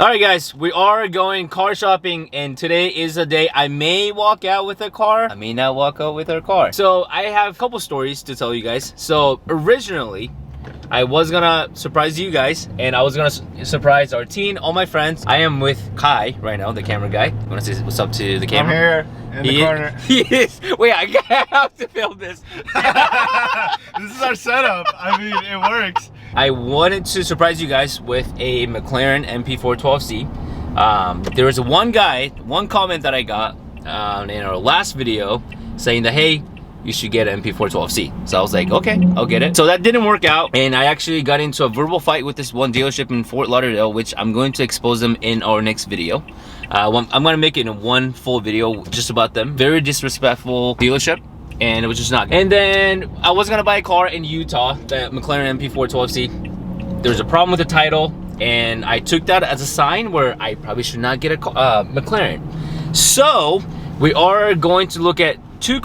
Alright guys, we are going car shopping and today is a day I may walk out with a car, I may not walk out with a car. So I have a couple stories to tell you guys. So originally, I was gonna surprise you guys and I was gonna surprise our team, all my friends. I am with Kai right now, the camera guy. You wanna say what's up to the camera? I'm here in the corner. He is. Wait, I have to film this. This is our setup. I mean, it works. I wanted to surprise you guys with a McLaren MP412C. There was one comment that I got in our last video saying that, hey, you should get an MP412C. So I was like, okay, I'll get it. So that didn't work out, and I actually got into a verbal fight with this one dealership in Fort Lauderdale, which I'm going to expose them in our next video. I'm gonna make it in one full video just about them. Very disrespectful dealership, and it was just not good. And then I was gonna buy a car in Utah, the McLaren MP412C. There was a problem with the title, and I took that as a sign where I probably should not get a McLaren. So we are going to look at two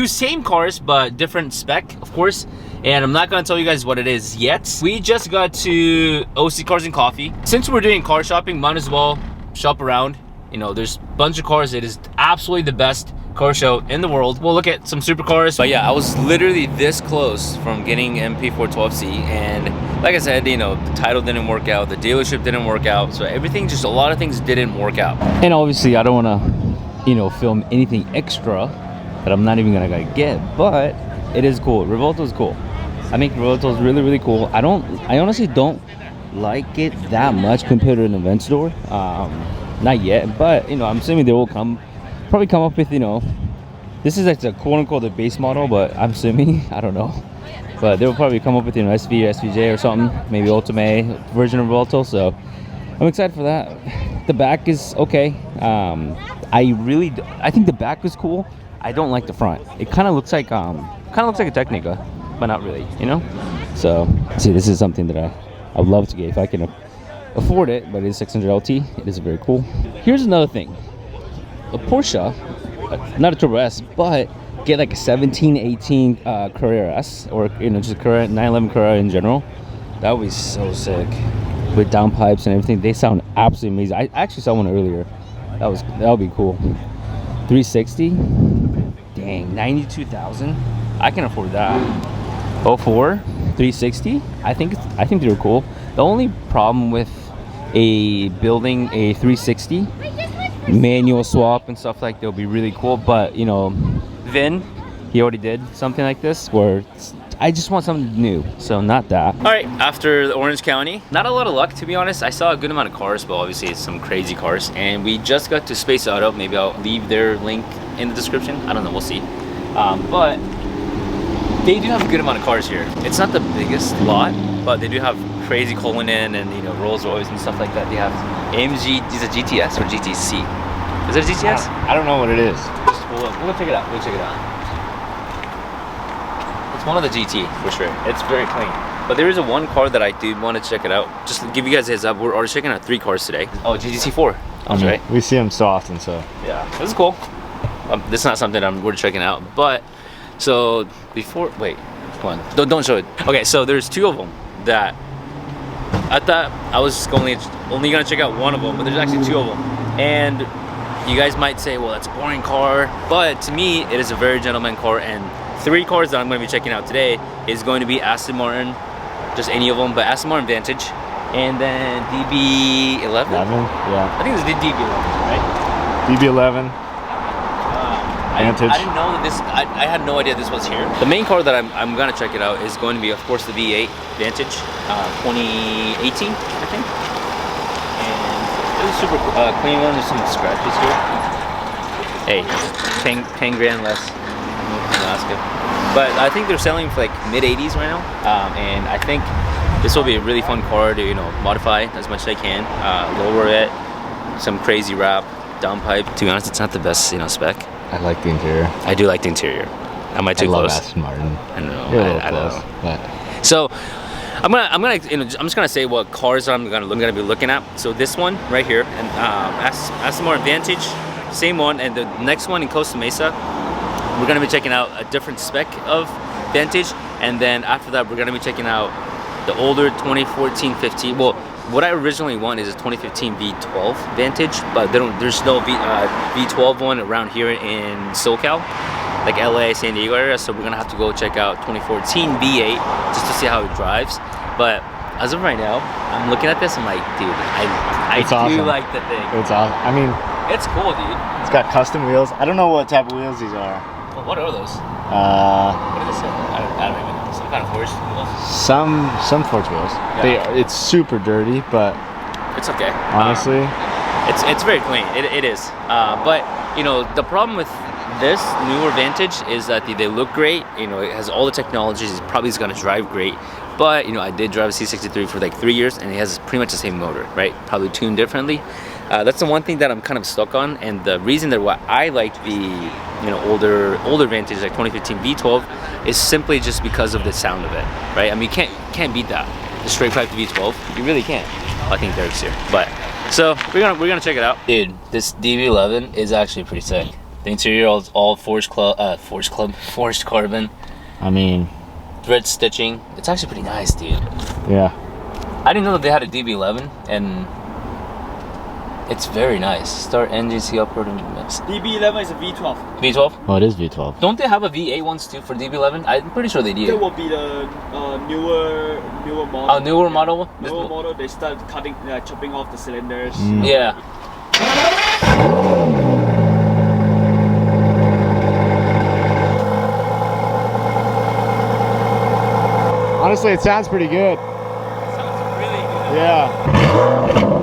same cars, but different spec, of course. And I'm not gonna tell you guys what it is yet. We just got to OC Cars and Coffee. Since we're doing car shopping, might as well shop around. You know, there's a bunch of cars. It is absolutely the best car show in the world. We'll look at some supercars. But yeah, I was literally this close from getting MP412C, and like I said, you know, the title didn't work out, the dealership didn't work out, so everything, just a lot of things didn't work out. And obviously I don't want to, you know, film anything extra that I'm not even gonna get, but it is cool. Revolto is cool. I think Revolto is really, really cool. I honestly don't like it that much compared to an event store. Not yet, but you know, I'm assuming they will probably come up with, you know, this is like a quote unquote the base model, but I'm assuming, I don't know, but they'll probably come up with, you know, SV or SVJ or something, maybe Ultimate version of Revolto. So I'm excited for that. The back is okay. I think the back is cool. I don't like the front. It kind of looks like a Technica, but not really, you know. So see, this is something that I would love to get if I can afford it, but it is 600 LT. It is very cool. Here's another thing. A Porsche, not a Turbo S, but get like a 1718 Carrera S, or you know, just a Carrera 911 Carrera in general. That would be so sick with downpipes and everything. They sound absolutely amazing. I actually saw one earlier. That would be cool. 360. Dang, 92,000. I can afford that. 04, 360. I think they're cool. The only problem with building a 360 manual swap and stuff like that would be really cool, but you know, Vin, he already did something like this where I just want something new, so not that. All right, after the Orange County, not a lot of luck, to be honest. I saw a good amount of cars, but obviously it's some crazy cars, and we just got to Space Auto. Maybe I'll leave their link in the description. I don't know, we'll see. But they do have a good amount of cars here. It's not the biggest lot, but they do have crazy Cullinan and, you know, Rolls Royce and stuff like that. They have AMG. Is it GTS or GTC? Is it GTS? I don't know what it is. Just hold up. We'll check it out. It's one of the GT for sure. It's very clean. But there is one car that I do want to check it out. Just to give you guys a heads up, we're already checking out 3 cars today. Oh, GTC4. That's right. We see them so often, so yeah, this is cool. This is not something we're checking out, but so before, wait, come on, don't show it. Okay, so there's 2 of them that I thought I was only gonna check out one of them, but there's actually 2 of them. And you guys might say, well, that's a boring car, but to me, it is a very gentleman car. And 3 cars that I'm gonna be checking out today is going to be Aston Martin, just any of them, but Aston Martin Vantage, and then DB11. Yeah. I think it's the DB11, right? DB11. Vantage. I didn't know that this. I had no idea this was here. The main car that I'm gonna check it out is going to be, of course, the V8 Vantage, 2018, I think. And it was super clean one. There's some scratches here. Hey, 10 grand less in Alaska. But I think they're selling for like mid-80s right now, and I think this will be a really fun car to, you know, modify as much as I can, lower it, some crazy wrap, downpipe. To be honest, it's not the best, you know, spec. I like the interior. I do like the interior. Am I too close? I love Aston Martin. I don't know. You're a little I close, don't know. But so I'm gonna you know, I'm just gonna say what cars I'm gonna be looking at. So this one right here, and Aston Martin Vantage, same one, and the next one in Costa Mesa, we're gonna be checking out a different spec of Vantage, and then after that we're gonna be checking out the older 2014-15. Well, what I originally want is a 2015 V12 Vantage, but there's no V12 one around here in SoCal, like LA, San Diego area. So we're gonna have to go check out 2014 V8 just to see how it drives. But as of right now, I'm looking at this. I'm like, dude, I do awesome. like the thing. It's awesome. I mean, It's cool, dude. it's got custom wheels. I don't know what type of wheels these are. Well, what are those? What are they? I don't even know. Some kind of forged wheels. Some forged wheels. Yeah. It's super dirty, but It's okay. honestly, It's very clean. It is. But you know, the problem with this newer Vantage is that they look great. You know, it has all the technologies. It probably is going to drive great. But you know, I did drive a C63 for like 3 years, and it has pretty much the same motor, right? Probably tuned differently. That's the one thing that I'm kind of stuck on, and the reason that why I like the older Vantage, like 2015 V12, is simply just because of the sound of it, right? I mean, you can't beat that. The straight pipe V12, you really can't. I think Derek's here, but so we're gonna check it out. Dude, this DB11 is actually pretty sick. The interior is all forged carbon. I mean, Thread stitching. It's actually pretty nice, dude. yeah. I didn't know that they had a DB11, and it's very nice. Start engine, see upward and mix. DB11 is a V12. V12? Oh, it is V12. Don't they have a V8 ones too for DB11? I'm pretty sure they That do. will be the newer model. Oh, newer model? Newer model. They start chopping off the cylinders. Yeah. Honestly, it sounds pretty good. Sounds really good. Yeah.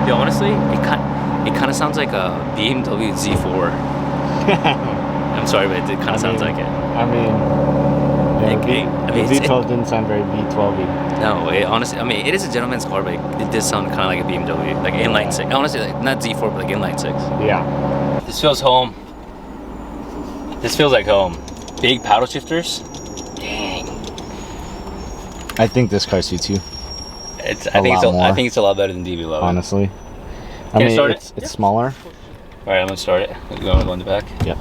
Yo, honestly, it kind of sounds like a BMW Z4. I'm sorry, but it kind of sounds like it. I mean, yeah, the V12 didn't sound very V12-y. No, honestly, I mean, it is a gentleman's car, but it does sound kind of like a BMW, like inline six. Honestly, like, not Z4, but like inline six. Yeah. This feels home. This feels like home. Big paddle shifters. Dang. I think this car suits you, I think it's a lot better than DB11. honestly. I Can I mean, start it's it? smaller. All right, I'm gonna start it. We're gonna go in the back. Yep.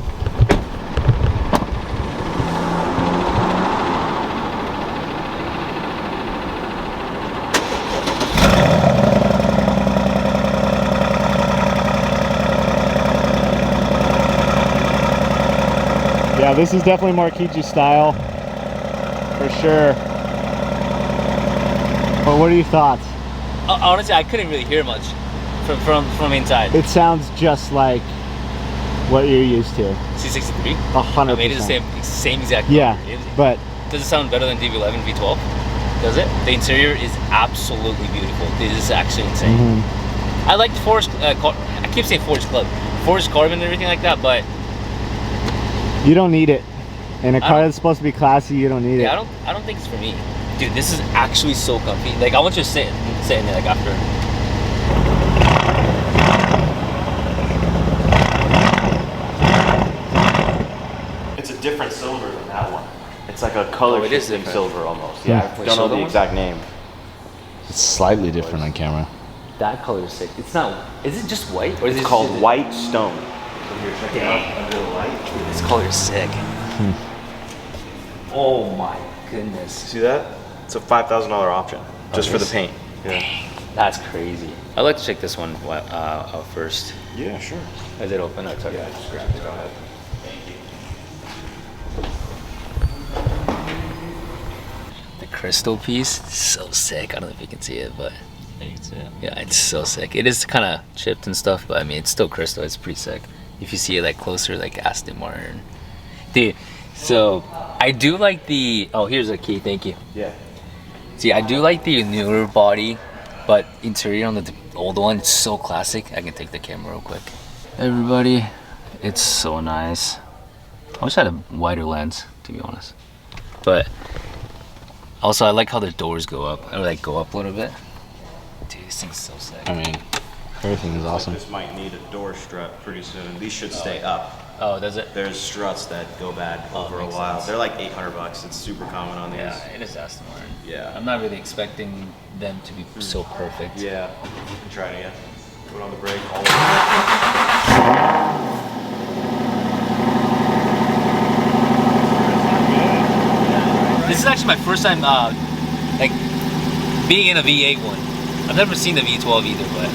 Yeah, this is definitely Marquigi style, for sure. But what are your thoughts? Honestly, I couldn't really hear much from inside. It sounds just like what you're used to. C63. 100%. I mean, it's the same exact. Yeah, but does it sound better than DB11 V12? Does it? The interior is absolutely beautiful. This is actually insane. I like the forged. I keep saying forged carbon and everything like that, but you don't need it. In a car that's supposed to be classy, you don't need it. I don't think it's for me. Dude, this is actually so comfy. Like, I want you to sit in there like after. It's a different silver than that one. It's like a color it is shifting different. silver almost. Yeah. Yeah, I don't know the exact name. It's slightly different on camera. That color is sick. It's not. Is it just white, or is It's it called White Stone. Dang. Dude, this color is sick. Oh my goodness. See that? It's a $5,000 option just for the paint. Yeah. That's crazy. I'd like to check this one out first. Yeah, sure. Is it open? Or sorry. Yeah, just grab it. Go ahead. The crystal piece, so sick. I don't know if you can see it, but you can see it. Yeah, it's so sick. It is kind of chipped and stuff, but I mean, it's still crystal. It's pretty sick. If you see it like closer, like Aston Martin. Dude, so I do like the. Oh, here's a key. Thank you. Yeah. See, I do like the newer body, but interior on the old one, it's so classic. I can take the camera real quick. Everybody, it's so nice. I wish I had a wider lens, to be honest. But also, I like how the doors go up. Or like go up a little bit. Dude, this thing's so sick. I mean, everything is awesome. This might need a door strut pretty soon. These should stay up. Oh, does it? There's struts that go bad over a makes while. sense. They're like $800. It's super common on these. Yeah, it is Aston Martin. Yeah. I'm not really expecting them to be so perfect. Yeah. You can try it again. Put on the brake all the way. This is actually my first time like being in a V8 one. I've never seen the V12 either, but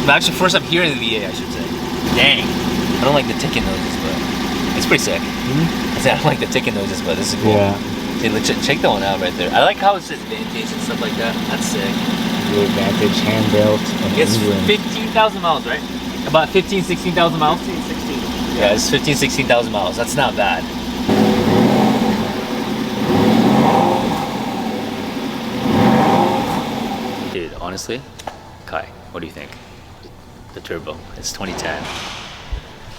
actually first time hearing the V8, I should say. Dang, I don't like the ticking noises, but it's pretty sick. I said I don't like the ticking noises, but this is cool. Yeah. Hey, check that one out right there. I like how it says vintage and stuff like that. That's sick. Blue Vantage, hand built. It's 15,000 miles, right? About 15, 16,000 miles? 16. Yeah, it's 15, 16,000 miles. That's not bad. Dude, honestly, Kai, what do you think? The turbo. It's 2010.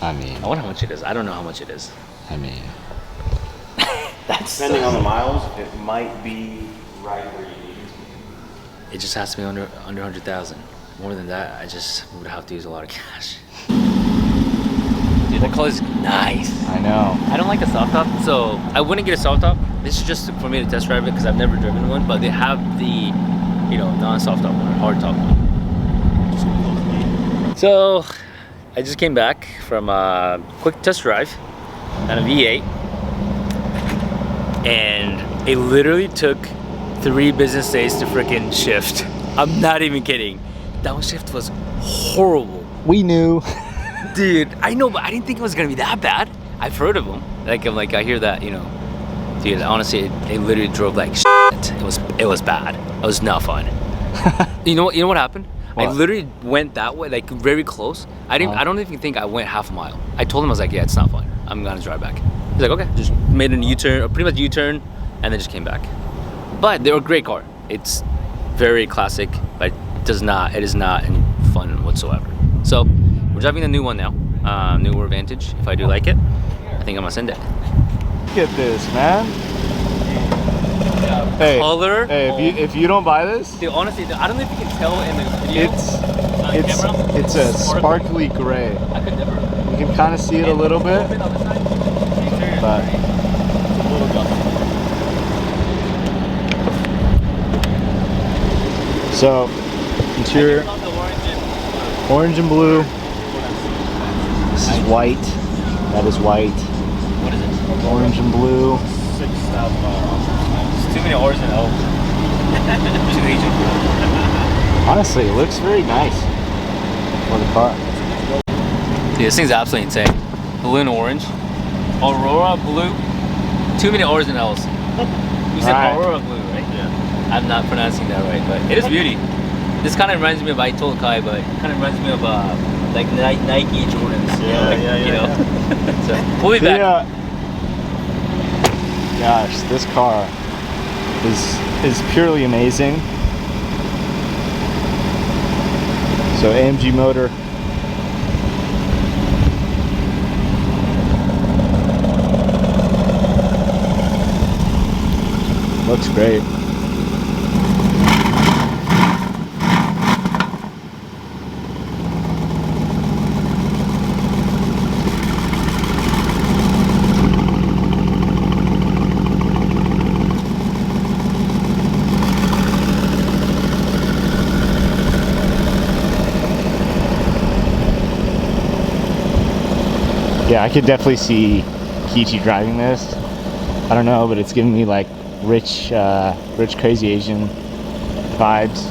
I mean, I wonder how much it is. I don't know how much it is. I mean. That's Depending on the miles, it might be right where you need it. It just has to be under 100,000. More than that, I just would have to use a lot of cash. Dude, that color is nice. I know. I don't like the soft top, so I wouldn't get a soft top. This is just for me to test drive it because I've never driven one, but they have the, you know, non-soft top one or hard top one. So I just came back from a quick test drive on a V8, and it literally took 3 business days to freaking shift. I'm not even kidding. That one shift was horrible. We knew. Dude, I know, but I didn't think it was gonna be that bad. I've heard of them. Like, I'm like, I hear that, you know. Dude, honestly, it literally drove like shit. It was bad. It was not fun. You know what happened? What? I literally went that way, like very close. I don't even think I went half a mile. I told him, I was like, yeah, it's not fun. I'm gonna drive back. He's like, okay. Just made a U-turn, or pretty much U-turn, and then just came back. But they were a great car. It's very classic, but it is not any fun whatsoever. So we're driving the new one now, newer Vantage. If I do like it, I think I'm gonna send it. Look at this, man. Hey, Color. hey, if you don't buy this, Dude, honestly, I don't know if you can tell in the video. it's a sparkly gray. I could never. You can kind of see it a little bit, but it's a little dusty. so interior orange and blue. This is white. That is white. What is it? Orange and blue. 6,000 miles. It's too many R's and L's. Too Asian. Honestly, it looks very nice for the car. Dude, this thing's absolutely insane. Blue and orange. Aurora blue. Too many R's and L's. You said Right. Aurora blue, right? Yeah. I'm not pronouncing that right, but it is beauty. This kind of reminds me of, I told Kai, but it kind of reminds me of like Nike Jordans. You know? So, we'll be back. Gosh, this car is purely amazing. So AMG motor. Looks great. Yeah, I could definitely see Kiichi driving this. I don't know, but it's giving me like rich crazy Asian vibes.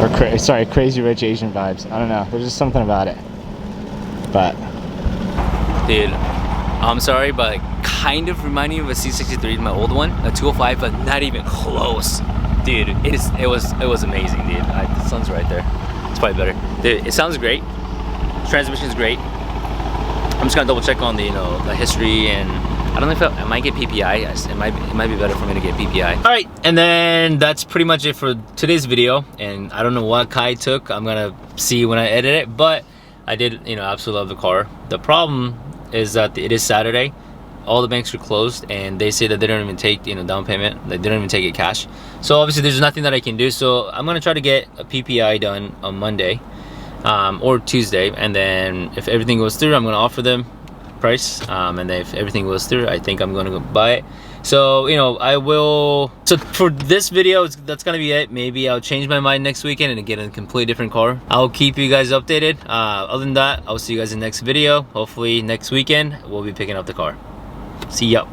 Or sorry, crazy rich Asian vibes. I don't know. There's just something about it. But Dude, I'm sorry, but it kind of reminded me of a C63, my old one, a 205, but not even close. Dude, it was amazing, dude. The sun's right there. It's probably better. Dude, it sounds great. Transmission's great. I'm just gonna double check on the the history, and I don't know if I might get PPI. It might be better for me to get PPI. All right, and then that's pretty much it for today's video. And I don't know what Kai took. I'm gonna see when I edit it, but I did absolutely love the car. The problem is that it is Saturday. All the banks are closed, and they say that they don't even take down payment. They don't even take it cash. So obviously there's nothing that I can do. So I'm gonna try to get a PPI done on Monday or Tuesday, and then if everything goes through, I'm gonna offer them price, and then if everything goes through, I think I'm gonna go buy it. So, you know, I will, so for this video, that's gonna be it. Maybe I'll change my mind next weekend and get a completely different car. I'll keep you guys updated. Other than that, I'll see you guys in the next video. Hopefully next weekend, we'll be picking up the car. See ya.